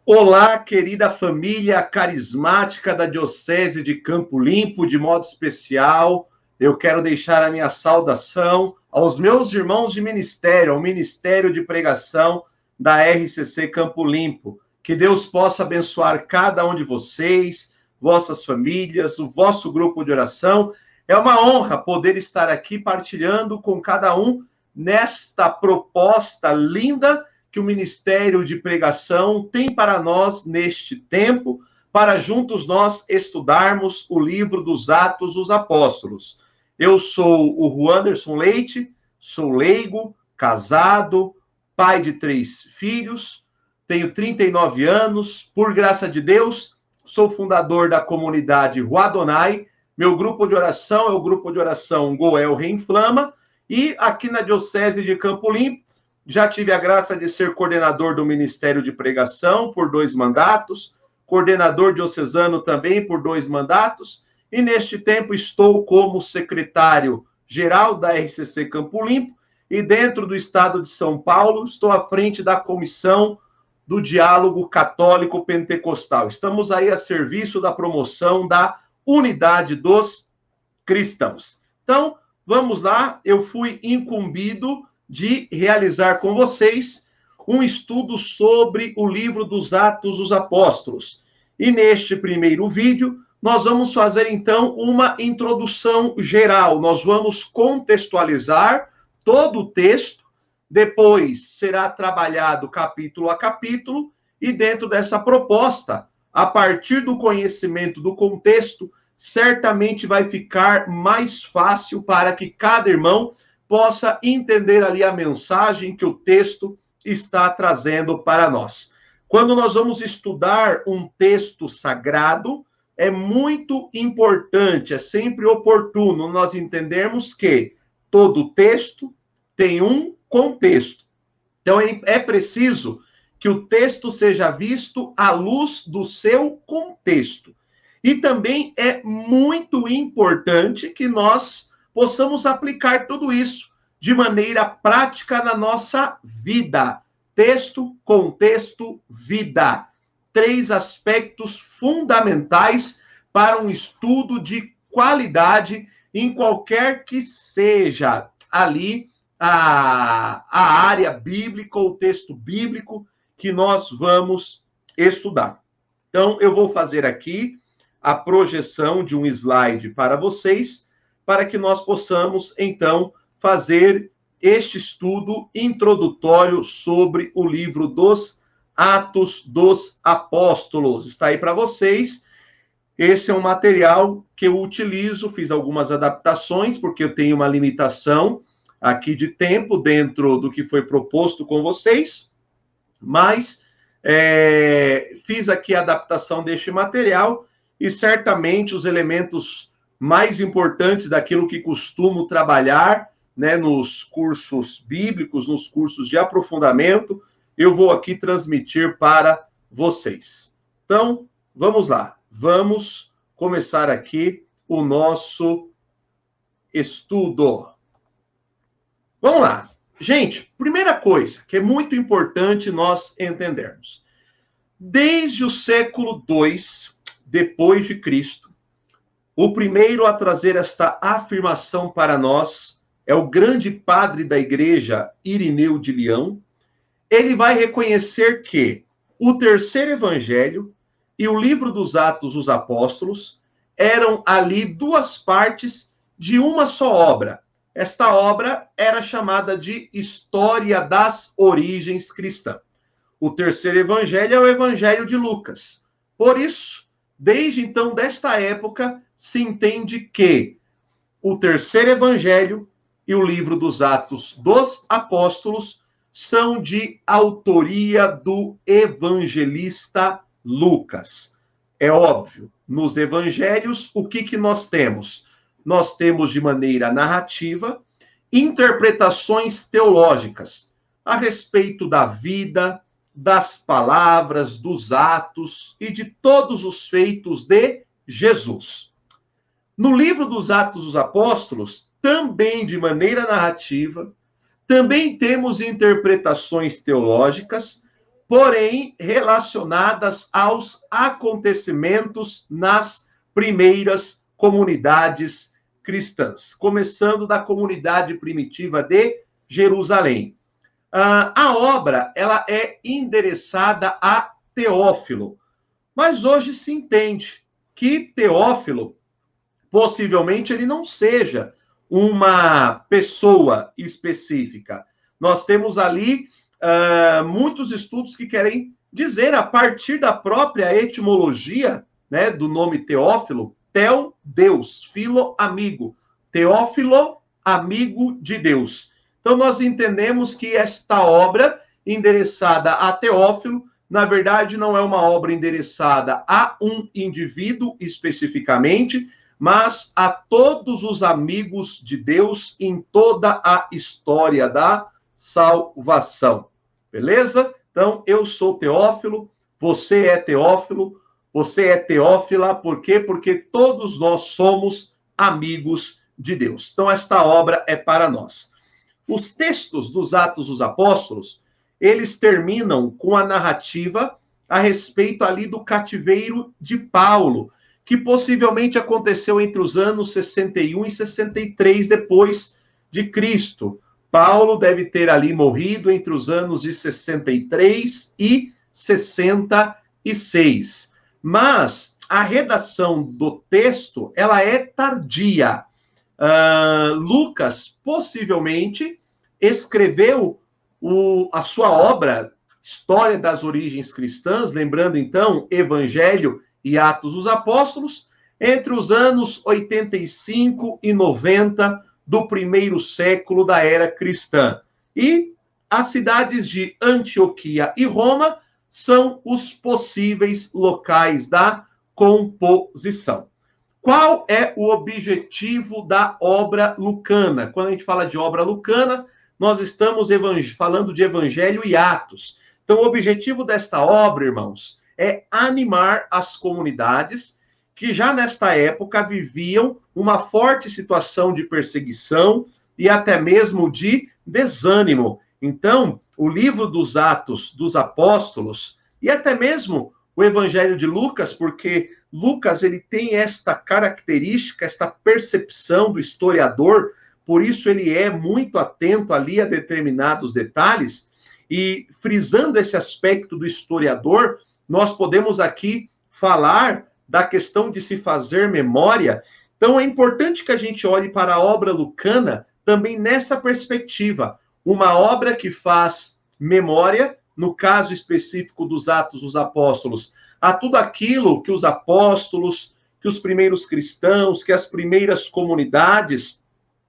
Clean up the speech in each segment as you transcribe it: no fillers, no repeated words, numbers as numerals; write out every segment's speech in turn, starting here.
Olá, querida família carismática da Diocese de Campo Limpo, de modo especial, eu quero deixar a minha saudação aos meus irmãos de ministério, ao Ministério de Pregação da RCC Campo Limpo. Que Deus possa abençoar cada um de vocês, vossas famílias, o vosso grupo de oração. É uma honra poder estar aqui partilhando com cada um nesta proposta linda que o Ministério de Pregação tem para nós neste tempo, para juntos nós estudarmos o livro dos Atos dos Apóstolos. Eu sou o Ruanderson Leite, sou leigo, casado, pai de 3 filhos, tenho 39 anos, por graça de Deus, sou fundador da comunidade Rua Adonai. Meu grupo de oração é o grupo de oração Goel Reinflama, e aqui na Diocese de Campo Limpo, já tive a graça de ser coordenador do Ministério de Pregação por 2 mandatos, coordenador diocesano também por 2 mandatos, e neste tempo estou como secretário-geral da RCC Campo Limpo, e dentro do estado de São Paulo, estou à frente da Comissão do Diálogo Católico Pentecostal. Estamos aí a serviço da promoção da unidade dos cristãos. Então, vamos lá, eu fui incumbido de realizar com vocês um estudo sobre o livro dos Atos dos Apóstolos. E neste primeiro vídeo, nós vamos fazer, então, uma introdução geral. Nós vamos contextualizar todo o texto, depois será trabalhado capítulo a capítulo, e dentro dessa proposta, a partir do conhecimento do contexto, certamente vai ficar mais fácil para que cada irmão possa entender ali a mensagem que o texto está trazendo para nós. Quando nós vamos estudar um texto sagrado, é muito importante, é sempre oportuno nós entendermos que todo texto tem um contexto. Então, é preciso que o texto seja visto à luz do seu contexto. E também é muito importante que nós possamos aplicar tudo isso de maneira prática na nossa vida. Texto, contexto, vida. 3 aspectos fundamentais para um estudo de qualidade em qualquer que seja ali a área bíblica ou texto bíblico que nós vamos estudar. Então, eu vou fazer aqui a projeção de um slide para vocês, para que nós possamos, então, fazer este estudo introdutório sobre o livro dos Atos dos Apóstolos. Está aí para vocês. Esse é um material que eu utilizo, fiz algumas adaptações, porque eu tenho uma limitação aqui de tempo dentro do que foi proposto com vocês, mas fiz aqui a adaptação deste material e certamente os elementos mais importantes daquilo que costumo trabalhar, né, nos cursos bíblicos, nos cursos de aprofundamento, eu vou aqui transmitir para vocês. Então, vamos lá. Vamos começar aqui o nosso estudo. Vamos lá. Gente, primeira coisa que é muito importante nós entendermos. Desde o século II, depois de Cristo, o primeiro a trazer esta afirmação para nós é o grande padre da igreja, Irineu de Leão. Ele vai reconhecer que o terceiro evangelho e o livro dos Atos dos Apóstolos eram ali 2 partes de uma só obra. Esta obra era chamada de História das Origens Cristãs. O terceiro evangelho é o evangelho de Lucas. Por isso, desde então, desta época, se entende que o terceiro evangelho e o livro dos Atos dos Apóstolos são de autoria do evangelista Lucas. É óbvio, nos evangelhos, o que nós temos? Nós temos, de maneira narrativa, interpretações teológicas a respeito da vida, das palavras, dos atos e de todos os feitos de Jesus. No livro dos Atos dos Apóstolos, também de maneira narrativa, também temos interpretações teológicas, porém relacionadas aos acontecimentos nas primeiras comunidades cristãs, começando da comunidade primitiva de Jerusalém. A obra ela é endereçada a Teófilo, mas hoje se entende que Teófilo possivelmente ele não seja uma pessoa específica. Nós temos ali muitos estudos que querem dizer, a partir da própria etimologia, né, do nome Teófilo, Teo, Deus, Filo, amigo. Teófilo, amigo de Deus. Então, nós entendemos que esta obra, endereçada a Teófilo, na verdade, não é uma obra endereçada a um indivíduo especificamente, mas a todos os amigos de Deus em toda a história da salvação. Beleza? Então, eu sou Teófilo, você é Teófilo, você é Teófila, por quê? Porque todos nós somos amigos de Deus. Então, esta obra é para nós. Os textos dos Atos dos Apóstolos, eles terminam com a narrativa a respeito ali do cativeiro de Paulo, que possivelmente aconteceu entre os anos 61 e 63 depois de Cristo. Paulo deve ter ali morrido entre os anos de 63 e 66. Mas a redação do texto, ela é tardia. Lucas, possivelmente, escreveu a sua obra, História das Origens Cristãs, lembrando, então, Evangelho e Atos dos Apóstolos, entre os anos 85 e 90 do primeiro século da era cristã. E as cidades de Antioquia e Roma são os possíveis locais da composição. Qual é o objetivo da obra lucana? Quando a gente fala de obra lucana, nós estamos falando de Evangelho e Atos. Então, o objetivo desta obra, irmãos, é animar as comunidades que já nesta época viviam uma forte situação de perseguição e até mesmo de desânimo. Então, o livro dos Atos dos Apóstolos e até mesmo o Evangelho de Lucas, porque Lucas ele tem esta característica, esta percepção do historiador, por isso ele é muito atento ali a determinados detalhes, e frisando esse aspecto do historiador, nós podemos aqui falar da questão de se fazer memória. Então, é importante que a gente olhe para a obra lucana também nessa perspectiva. Uma obra que faz memória, no caso específico dos Atos dos Apóstolos, a tudo aquilo que os apóstolos, que os primeiros cristãos, que as primeiras comunidades,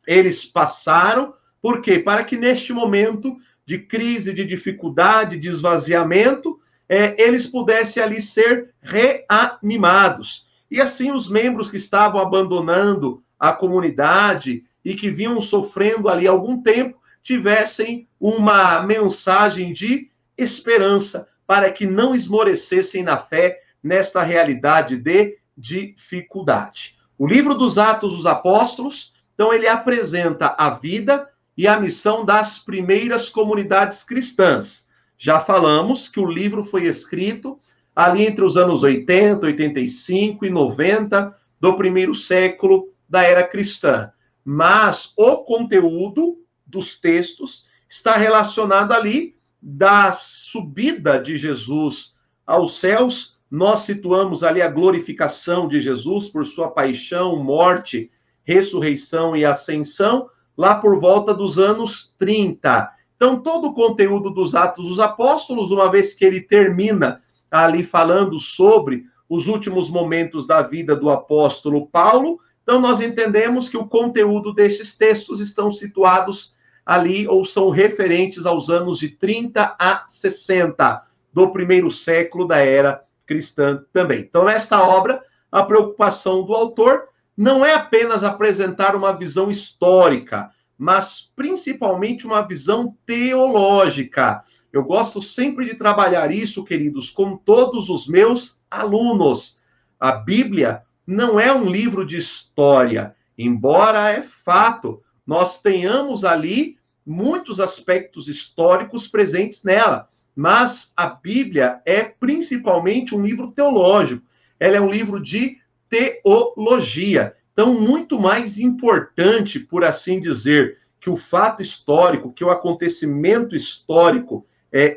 eles passaram. Por quê? Para que neste momento de crise, de dificuldade, de esvaziamento, eles pudessem ali ser reanimados. E assim os membros que estavam abandonando a comunidade e que vinham sofrendo ali algum tempo, tivessem uma mensagem de esperança para que não esmorecessem na fé nesta realidade de dificuldade. O livro dos Atos dos Apóstolos, então, ele apresenta a vida e a missão das primeiras comunidades cristãs. Já falamos que o livro foi escrito ali entre os anos 80, 85 e 90 do primeiro século da era cristã. Mas o conteúdo dos textos está relacionado ali da subida de Jesus aos céus. Nós situamos ali a glorificação de Jesus por sua paixão, morte, ressurreição e ascensão, lá por volta dos anos 30. Então, todo o conteúdo dos Atos dos Apóstolos, uma vez que ele termina ali falando sobre os últimos momentos da vida do apóstolo Paulo, então nós entendemos que o conteúdo desses textos estão situados ali, ou são referentes aos anos de 30 a 60 do primeiro século da era cristã também. Então, nesta obra, a preocupação do autor não é apenas apresentar uma visão histórica, mas principalmente uma visão teológica. Eu gosto sempre de trabalhar isso, queridos, com todos os meus alunos. A Bíblia não é um livro de história, embora é fato, nós tenhamos ali muitos aspectos históricos presentes nela. mas a Bíblia é principalmente um livro teológico. Ela é um livro de teologia. Então, muito mais importante, por assim dizer, que o fato histórico, que o acontecimento histórico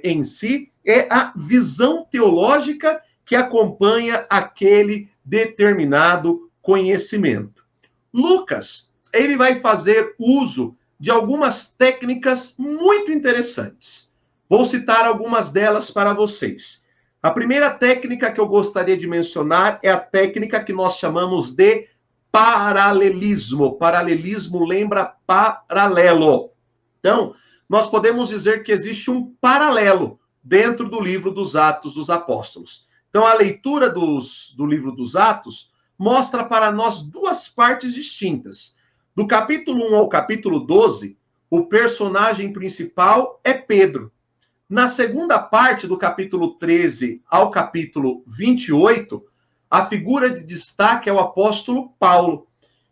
em si, é a visão teológica que acompanha aquele determinado conhecimento. Lucas, ele vai fazer uso de algumas técnicas muito interessantes. Vou citar algumas delas para vocês. A primeira técnica que eu gostaria de mencionar é a técnica que nós chamamos de paralelismo. Paralelismo lembra paralelo. Então, nós podemos dizer que existe um paralelo dentro do livro dos Atos dos Apóstolos. Então, a leitura do livro dos Atos mostra para nós duas partes distintas. Do capítulo 1 ao capítulo 12, o personagem principal é Pedro. Na segunda parte do capítulo 13 ao capítulo 28, a figura de destaque é o apóstolo Paulo.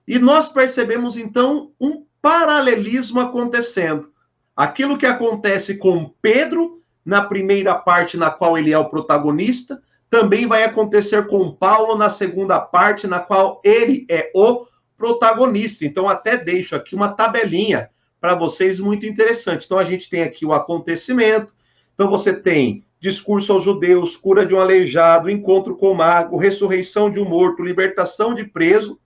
E nós percebemos, então, um paralelismo acontecendo. Aquilo que acontece com Pedro, na primeira parte na qual ele é o protagonista, também vai acontecer com Paulo na segunda parte, na qual ele é o protagonista. Então, até deixo aqui uma tabelinha para vocês muito interessante. Então, a gente tem aqui o acontecimento. Então, você tem discurso aos judeus, cura de um aleijado, encontro com o mago, ressurreição de um morto, libertação de preso,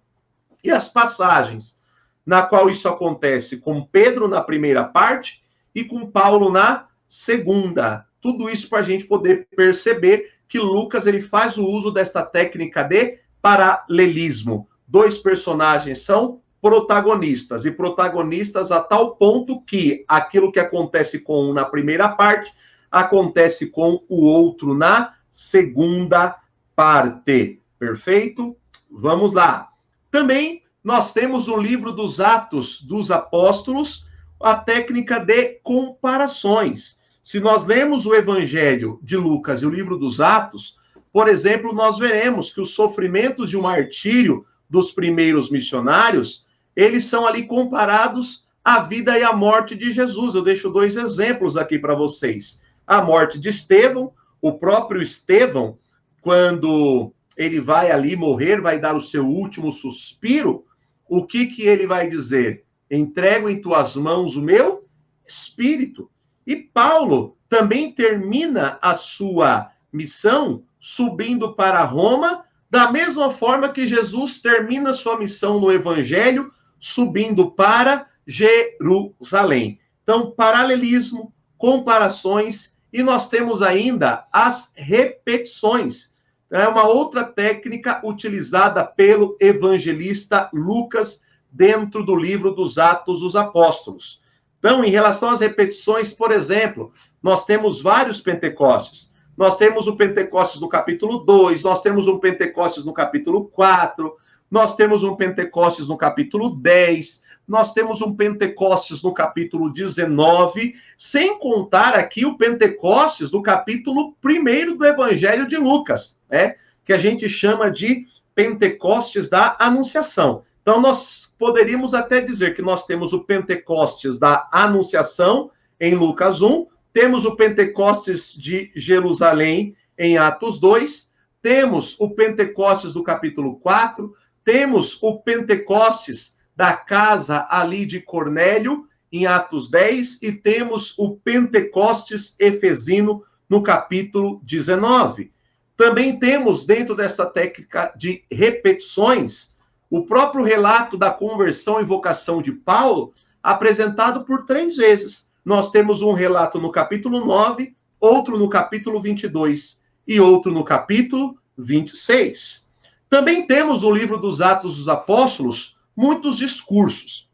e as passagens, na qual isso acontece com Pedro na primeira parte e com Paulo na segunda. Tudo isso para a gente poder perceber que Lucas ele faz o uso desta técnica de paralelismo. Dois personagens são protagonistas, e protagonistas a tal ponto que aquilo que acontece com um na primeira parte acontece com o outro na segunda parte. Perfeito? Vamos lá. Também nós temos no livro dos Atos dos Apóstolos a técnica de comparações. Se nós lermos o Evangelho de Lucas e o livro dos Atos, por exemplo, nós veremos que os sofrimentos de um martírio dos primeiros missionários, eles são ali comparados à vida e à morte de Jesus. Eu deixo dois exemplos aqui para vocês. A morte de Estevão, o próprio Estevão, quando ele vai ali morrer, vai dar o seu último suspiro, o que ele vai dizer? Entrego em tuas mãos o meu espírito. E Paulo também termina a sua missão subindo para Roma, da mesma forma que Jesus termina sua missão no Evangelho, subindo para Jerusalém. Então, paralelismo, comparações, e nós temos ainda as repetições. É uma outra técnica utilizada pelo evangelista Lucas dentro do livro dos Atos dos Apóstolos. Então, em relação às repetições, por exemplo, nós temos vários Pentecostes. Nós temos o Pentecostes no capítulo 2, nós temos um Pentecostes no capítulo 4, nós temos um Pentecostes no capítulo 10, nós temos um Pentecostes no capítulo 19, sem contar aqui o Pentecostes do capítulo 1 do Evangelho de Lucas, né? Que a gente chama de Pentecostes da Anunciação. Então, nós poderíamos até dizer que nós temos o Pentecostes da Anunciação, em Lucas 1, temos o Pentecostes de Jerusalém, em Atos 2, temos o Pentecostes do capítulo 4, temos o Pentecostes da casa ali de Cornélio, em Atos 10, e temos o Pentecostes efesino no capítulo 19. Também temos, dentro dessa técnica de repetições, o próprio relato da conversão e vocação de Paulo, apresentado por 3 vezes. Nós temos um relato no capítulo 9, outro no capítulo 22 e outro no capítulo 26. Também temos no livro dos Atos dos Apóstolos muitos discursos.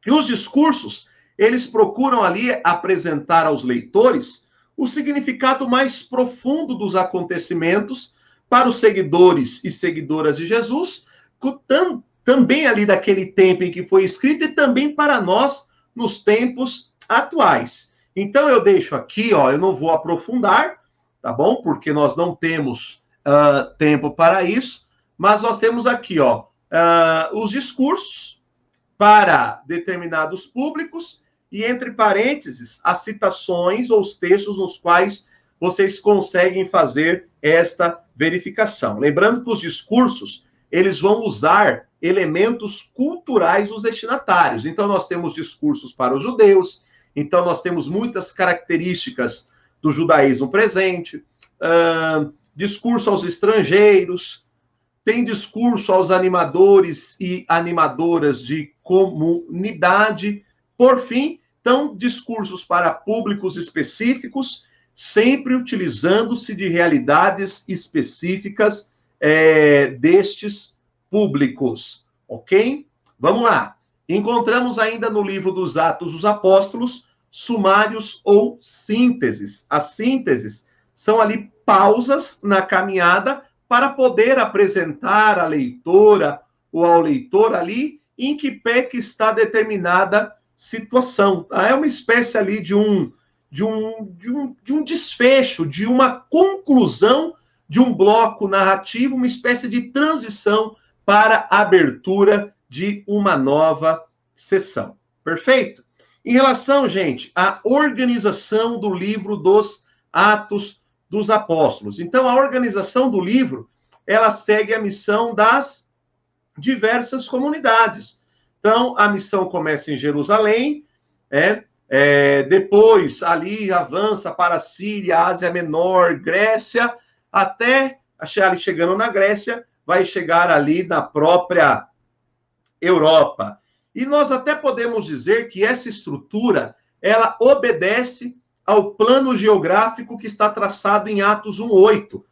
E os discursos, eles procuram ali apresentar aos leitores o significado mais profundo dos acontecimentos para os seguidores e seguidoras de Jesus, também ali daquele tempo em que foi escrito e também para nós nos tempos atuais. Então eu deixo aqui, ó, eu não vou aprofundar, tá bom? Porque nós não temos tempo para isso, mas nós temos aqui, ó, os discursos para determinados públicos e, entre parênteses, as citações ou os textos nos quais vocês conseguem fazer esta verificação. Lembrando que os discursos, eles vão usar elementos culturais dos destinatários. Então, nós temos discursos para os judeus, então nós temos muitas características do judaísmo presente, discurso aos estrangeiros, tem discurso aos animadores e animadoras de comunidade, por fim, então, discursos para públicos específicos, sempre utilizando-se de realidades específicas destes públicos, ok? Vamos lá. Encontramos ainda no livro dos Atos dos Apóstolos sumários ou sínteses. As sínteses são ali pausas na caminhada para poder apresentar à leitora ou ao leitor ali em que pé que está determinada situação. É uma espécie ali de um desfecho, de uma conclusão de um bloco narrativo, uma espécie de transição para a abertura de uma nova sessão. Perfeito? Em relação, gente, à organização do livro dos Atos dos Apóstolos. Então, a organização do livro, ela segue a missão das diversas comunidades. Então, a missão começa em Jerusalém, depois ali avança para a Síria, Ásia Menor, Grécia, até chegando na Grécia, vai chegar ali na própria Europa. E nós até podemos dizer que essa estrutura, ela obedece ao plano geográfico que está traçado em Atos 1:8.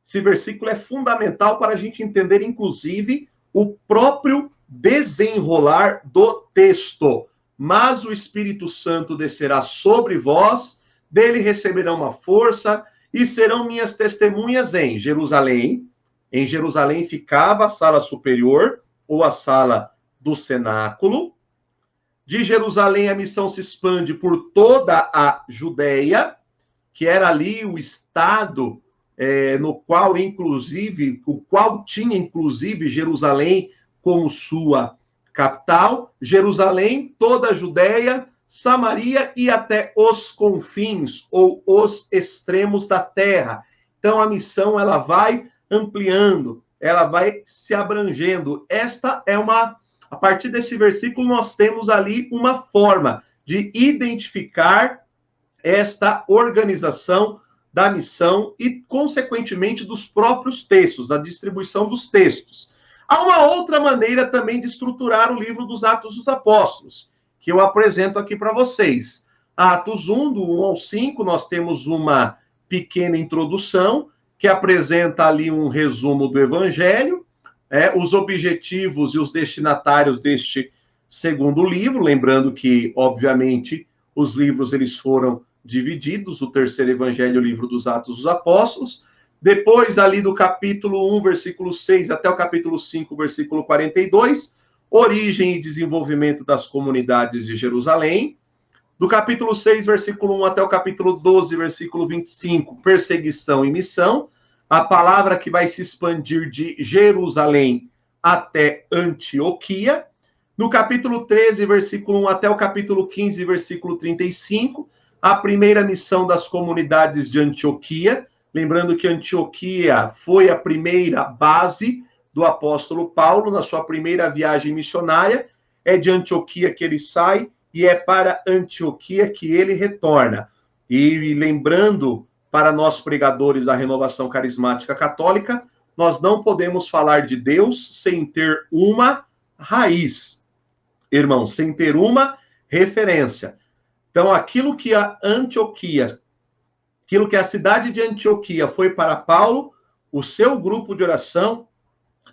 Esse versículo é fundamental para a gente entender, inclusive, o próprio desenrolar do texto. Mas o Espírito Santo descerá sobre vós, dele receberão uma força e serão minhas testemunhas em Jerusalém. Em Jerusalém ficava a sala superior, ou a sala do cenáculo. De Jerusalém a missão se expande por toda a Judéia, que era ali o estado no qual, inclusive, tinha, inclusive, Jerusalém como sua capital. Jerusalém, toda a Judéia, Samaria e até os confins ou os extremos da terra. Então, a missão ela vai ampliando, ela vai se abrangendo. Esta é a partir desse versículo, nós temos ali uma forma de identificar esta organização da missão e, consequentemente, dos próprios textos, da distribuição dos textos. Há uma outra maneira também de estruturar o livro dos Atos dos Apóstolos, que eu apresento aqui para vocês. Atos 1, do 1 ao 5, nós temos uma pequena introdução, que apresenta ali um resumo do Evangelho, os objetivos e os destinatários deste segundo livro, lembrando que, obviamente, os livros eles foram divididos, o terceiro evangelho, o livro dos Atos dos Apóstolos. Depois, ali do capítulo 1, versículo 6, até o capítulo 5, versículo 42, origem e desenvolvimento das comunidades de Jerusalém. Do capítulo 6, versículo 1, até o capítulo 12, versículo 25, perseguição e missão. A palavra que vai se expandir de Jerusalém até Antioquia. No capítulo 13, versículo 1, até o capítulo 15, versículo 35, a primeira missão das comunidades de Antioquia. Lembrando que Antioquia foi a primeira base do apóstolo Paulo na sua primeira viagem missionária. É de Antioquia que ele sai e é para Antioquia que ele retorna. E lembrando, para nós pregadores da Renovação Carismática Católica, nós não podemos falar de Deus sem ter uma raiz, irmão, sem ter uma referência. Então, aquilo que a cidade de Antioquia foi para Paulo, o seu grupo de oração,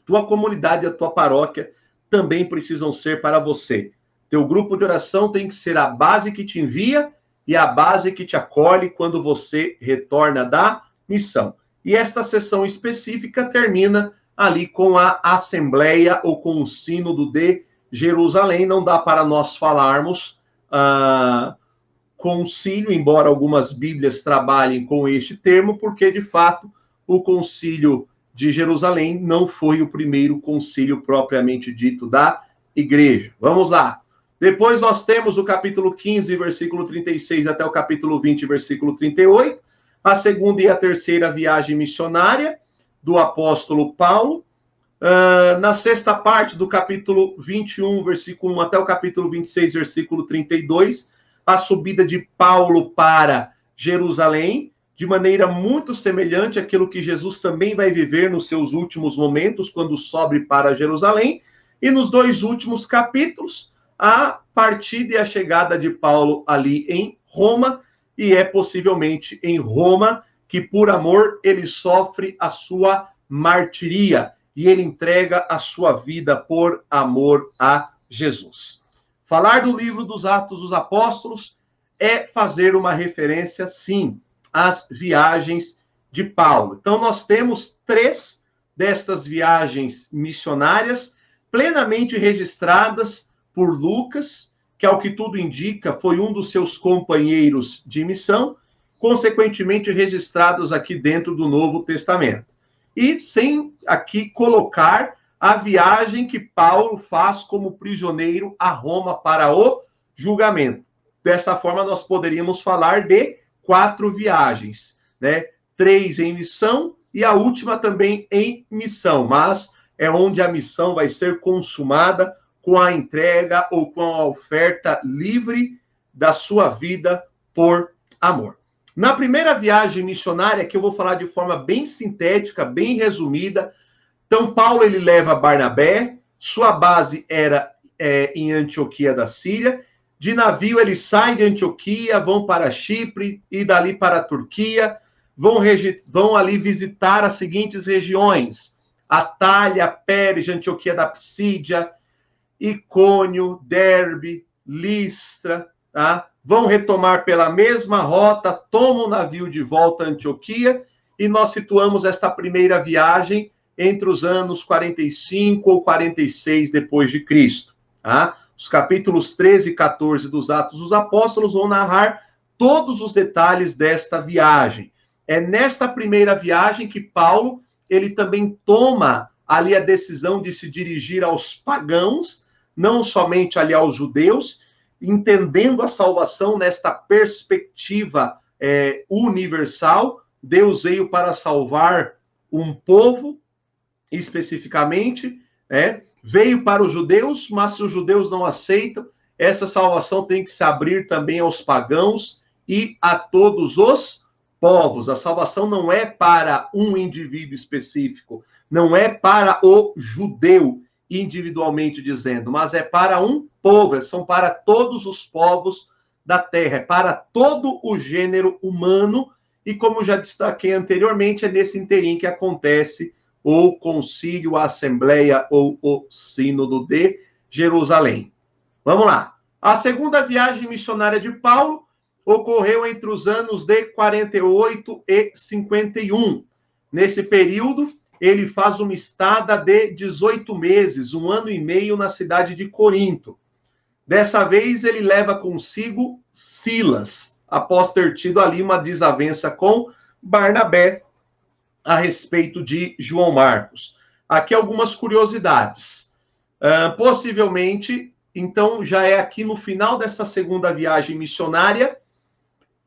tua comunidade, a tua paróquia, também precisam ser para você. Teu grupo de oração tem que ser a base que te envia e a base que te acolhe quando você retorna da missão. E esta sessão específica termina ali com a Assembleia ou com o Sínodo de Jerusalém. Não dá para nós falarmos concílio, embora algumas bíblias trabalhem com este termo, porque, de fato, o concílio de Jerusalém não foi o primeiro concílio propriamente dito da igreja. Vamos lá. Depois nós temos o capítulo 15, versículo 36, até o capítulo 20, versículo 38, A segunda e a terceira viagem missionária do apóstolo Paulo. Na sexta parte do capítulo 21, versículo 1 até o capítulo 26, versículo 32, a subida de Paulo para Jerusalém, de maneira muito semelhante àquilo que Jesus também vai viver nos seus últimos momentos, quando sobe para Jerusalém. E nos dois últimos capítulos, a partida e a chegada de Paulo ali em Roma, e é possivelmente em Roma que, por amor, ele sofre a sua martiria, e ele entrega a sua vida por amor a Jesus. Falar do livro dos Atos dos Apóstolos é fazer uma referência, sim, às viagens de Paulo. Então, nós temos 3 destas viagens missionárias plenamente registradas por Lucas, que, ao que tudo indica, foi um dos seus companheiros de missão, consequentemente registrados aqui dentro do Novo Testamento. E sem aqui colocar a viagem que Paulo faz como prisioneiro a Roma para o julgamento. Dessa forma, nós poderíamos falar de 4 viagens, né? 3 em missão e a última também em missão, mas é onde a missão vai ser consumada com a entrega ou com a oferta livre da sua vida por amor. Na primeira viagem missionária, que eu vou falar de forma bem sintética, bem resumida, então Paulo ele leva Barnabé, sua base era em Antioquia da Síria, de navio eles saem de Antioquia, vão para Chipre e dali para a Turquia, vão ali visitar as seguintes regiões: Atália, Pérge, Antioquia da Psídia, Icônio, Derbe, Listra, tá? Vão retomar pela mesma rota, tomam o navio de volta a Antioquia, e nós situamos esta primeira viagem entre os anos 45 ou 46 depois de Cristo. Tá? Os capítulos 13 e 14 dos Atos dos Apóstolos vão narrar todos os detalhes desta viagem. É nesta primeira viagem que Paulo ele também toma ali a decisão de se dirigir aos pagãos, não somente ali aos judeus, entendendo a salvação nesta perspectiva universal. Deus veio para salvar um povo, especificamente, veio para os judeus, mas se os judeus não aceitam, essa salvação tem que se abrir também aos pagãos e a todos os povos. A salvação não é para um indivíduo específico, não é para o judeu, individualmente dizendo, mas é para um povo, são para todos os povos da terra, é para todo o gênero humano, e como já destaquei anteriormente, é nesse interim que acontece o concílio, a assembleia ou o sínodo de Jerusalém. Vamos lá. A segunda viagem missionária de Paulo ocorreu entre os anos de 48 e 51. Nesse período, ele faz uma estada de 18 meses, 1 ano e meio, na cidade de Corinto. Dessa vez, ele leva consigo Silas, após ter tido ali uma desavença com Barnabé a respeito de João Marcos. Aqui algumas curiosidades. Possivelmente, então, já é aqui no final dessa segunda viagem missionária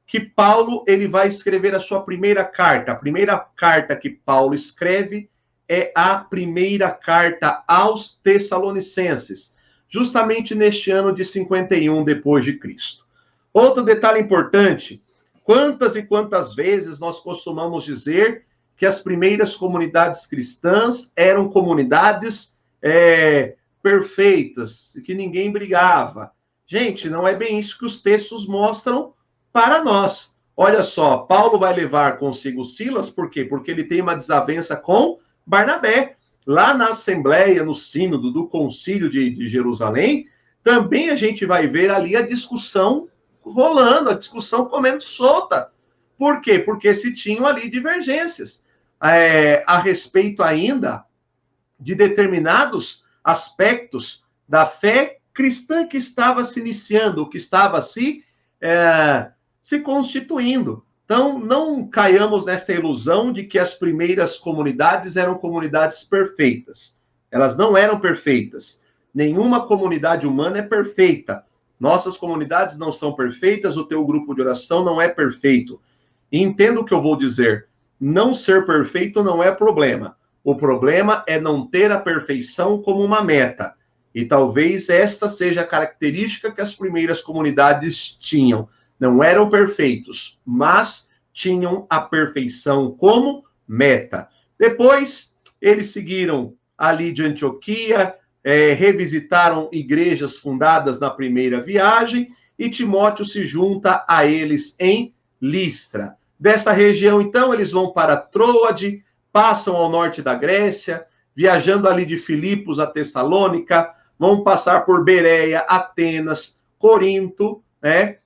que Paulo ele vai escrever a sua primeira carta. A primeira carta que Paulo escreve é a primeira carta aos Tessalonicenses, justamente neste ano de 51 depois de Cristo. Outro detalhe importante: quantas e quantas vezes nós costumamos dizer que as primeiras comunidades cristãs eram comunidades perfeitas, que ninguém brigava. Gente, não é bem isso que os textos mostram para nós. Olha só, Paulo vai levar consigo Silas, por quê? Porque ele tem uma desavença com Barnabé. Lá na Assembleia, no Sínodo do Concílio de Jerusalém, também a gente vai ver ali a discussão rolando, a discussão comendo solta. Por quê? Porque se tinham ali divergências a respeito ainda de determinados aspectos da fé cristã que estava se iniciando, que estava se constituindo. Então, não caiamos nesta ilusão de que as primeiras comunidades eram comunidades perfeitas. Elas não eram perfeitas. Nenhuma comunidade humana é perfeita. Nossas comunidades não são perfeitas, o teu grupo de oração não é perfeito. E entenda o que eu vou dizer. Não ser perfeito não é problema. O problema é não ter a perfeição como uma meta. E talvez esta seja a característica que as primeiras comunidades tinham. Não eram perfeitos, mas tinham a perfeição como meta. Depois, eles seguiram ali de Antioquia, revisitaram igrejas fundadas na primeira viagem, e Timóteo se junta a eles em Listra. Dessa região, então, eles vão para Troade, passam ao norte da Grécia, viajando ali de Filipos a Tessalônica, vão passar por Bereia, Atenas, Corinto, né?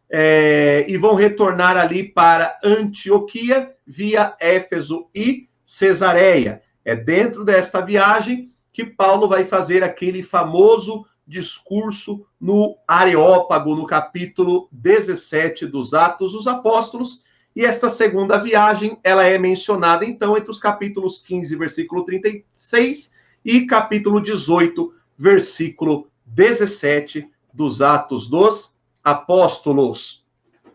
E vão retornar ali para Antioquia, via Éfeso e Cesareia. É dentro desta viagem que Paulo vai fazer aquele famoso discurso no Areópago, no capítulo 17 dos Atos dos Apóstolos. E esta segunda viagem, ela é mencionada, então, entre os capítulos 15, versículo 36, e capítulo 18, versículo 17 dos Atos dos Apóstolos.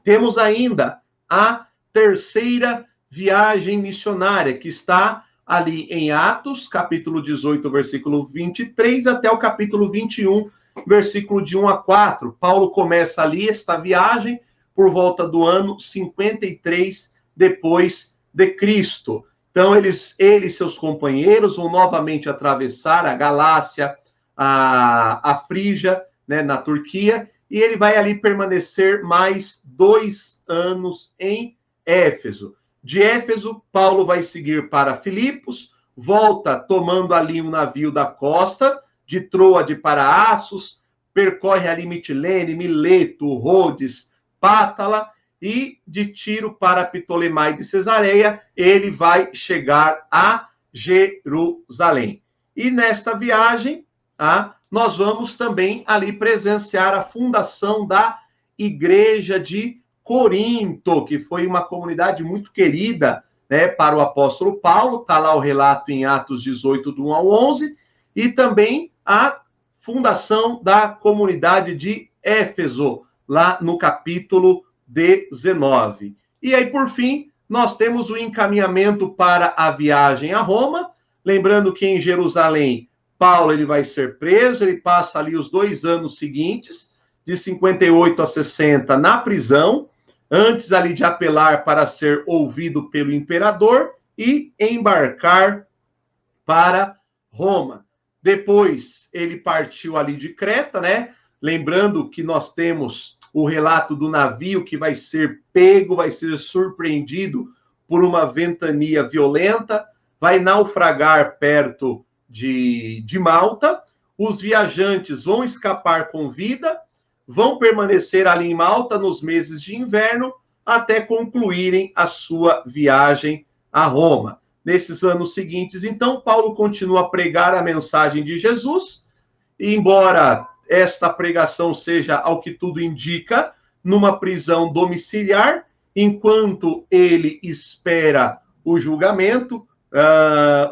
Temos ainda a terceira viagem missionária, que está ali em Atos, capítulo 18, versículo 23, até o capítulo 21, versículo de 1 a 4. Paulo começa ali esta viagem por volta do ano 53 depois de Cristo. Então, ele e seus companheiros vão novamente atravessar a Galácia, a Frígia, né, na Turquia, e ele vai ali permanecer mais 2 anos em Éfeso. De Éfeso, Paulo vai seguir para Filipos, volta tomando ali um navio da costa, de Troade para Assos, percorre ali Mitilene, Mileto, Rhodes, Pátala, e de Tiro para Ptolemai de Cesareia, ele vai chegar a Jerusalém. E nesta viagem, nós vamos também ali presenciar a fundação da Igreja de Corinto, que foi uma comunidade muito querida, né, para o apóstolo Paulo. Está lá o relato em Atos 18, do 1 ao 11, e também a fundação da comunidade de Éfeso, lá no capítulo 19. E aí, por fim, nós temos o encaminhamento para a viagem a Roma. Lembrando que em Jerusalém, Paulo ele vai ser preso, ele passa ali os 2 anos seguintes, de 58 a 60, na prisão, antes ali de apelar para ser ouvido pelo imperador e embarcar para Roma. Depois, ele partiu ali de Creta, né? Lembrando que nós temos o relato do navio que vai ser pego, vai ser surpreendido por uma ventania violenta, vai naufragar perto de Malta. Os viajantes vão escapar com vida, vão permanecer ali em Malta nos meses de inverno, até concluírem a sua viagem a Roma. Nesses anos seguintes, então, Paulo continua a pregar a mensagem de Jesus, e embora esta pregação seja, ao que tudo indica, numa prisão domiciliar, enquanto ele espera o julgamento,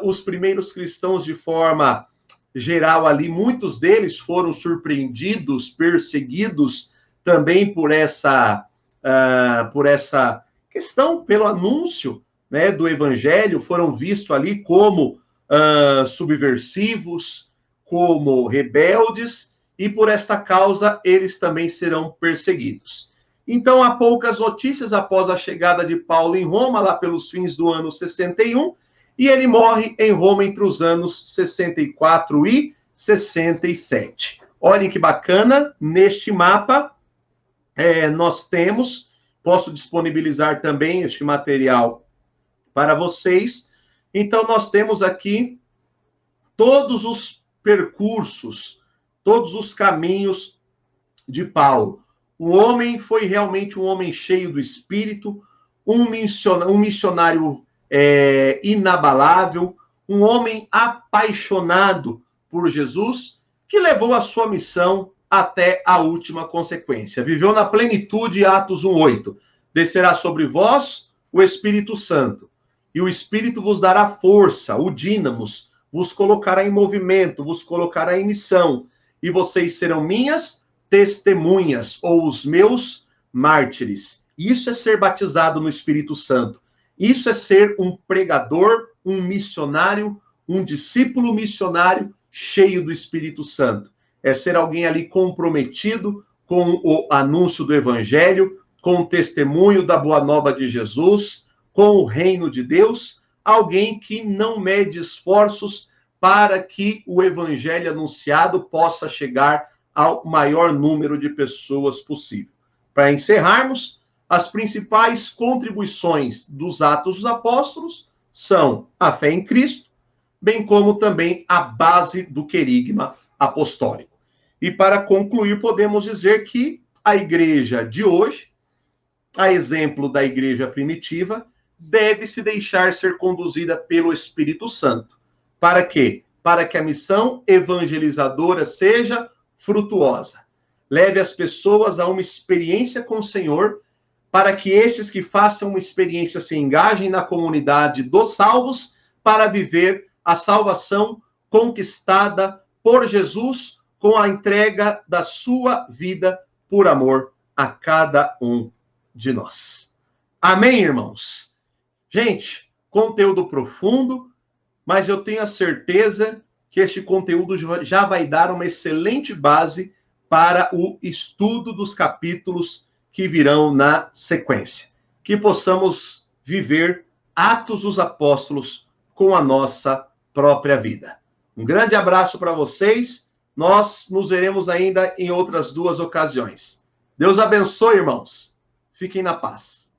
os primeiros cristãos, de forma geral ali, muitos deles foram surpreendidos, perseguidos também por essa questão, pelo anúncio, né, do evangelho, foram vistos ali como subversivos, como rebeldes, e por esta causa eles também serão perseguidos. Então, há poucas notícias após a chegada de Paulo em Roma, lá pelos fins do ano 61, e ele morre em Roma entre os anos 64 e 67. Olhem que bacana, neste mapa nós temos, posso disponibilizar também este material para vocês. Então, nós temos aqui todos os percursos, todos os caminhos de Paulo. O homem foi realmente um homem cheio do Espírito, um missionário inabalável, um homem apaixonado por Jesus, que levou a sua missão até a última consequência. Viveu na plenitude, Atos 1:8. Descerá sobre vós o Espírito Santo, e o Espírito vos dará força, o dínamos, vos colocará em movimento, vos colocará em missão, e vocês serão minhas testemunhas, ou os meus mártires. Isso é ser batizado no Espírito Santo. Isso é ser um pregador, um missionário, um discípulo missionário cheio do Espírito Santo. É ser alguém ali comprometido com o anúncio do Evangelho, com o testemunho da boa nova de Jesus, com o reino de Deus, alguém que não mede esforços para que o Evangelho anunciado possa chegar ao maior número de pessoas possível. Para encerrarmos, as principais contribuições dos Atos dos Apóstolos são a fé em Cristo, bem como também a base do querigma apostólico. E para concluir, podemos dizer que a igreja de hoje, a exemplo da igreja primitiva, deve se deixar ser conduzida pelo Espírito Santo. Para quê? Para que a missão evangelizadora seja frutuosa. Leve as pessoas a uma experiência com o Senhor, para que esses que façam uma experiência se engajem na comunidade dos salvos para viver a salvação conquistada por Jesus com a entrega da sua vida por amor a cada um de nós. Amém, irmãos? Gente, conteúdo profundo, mas eu tenho a certeza que este conteúdo já vai dar uma excelente base para o estudo dos capítulos que virão na sequência. Que possamos viver Atos dos Apóstolos com a nossa própria vida. Um grande abraço para vocês. Nós nos veremos ainda em outras 2 ocasiões. Deus abençoe, irmãos. Fiquem na paz.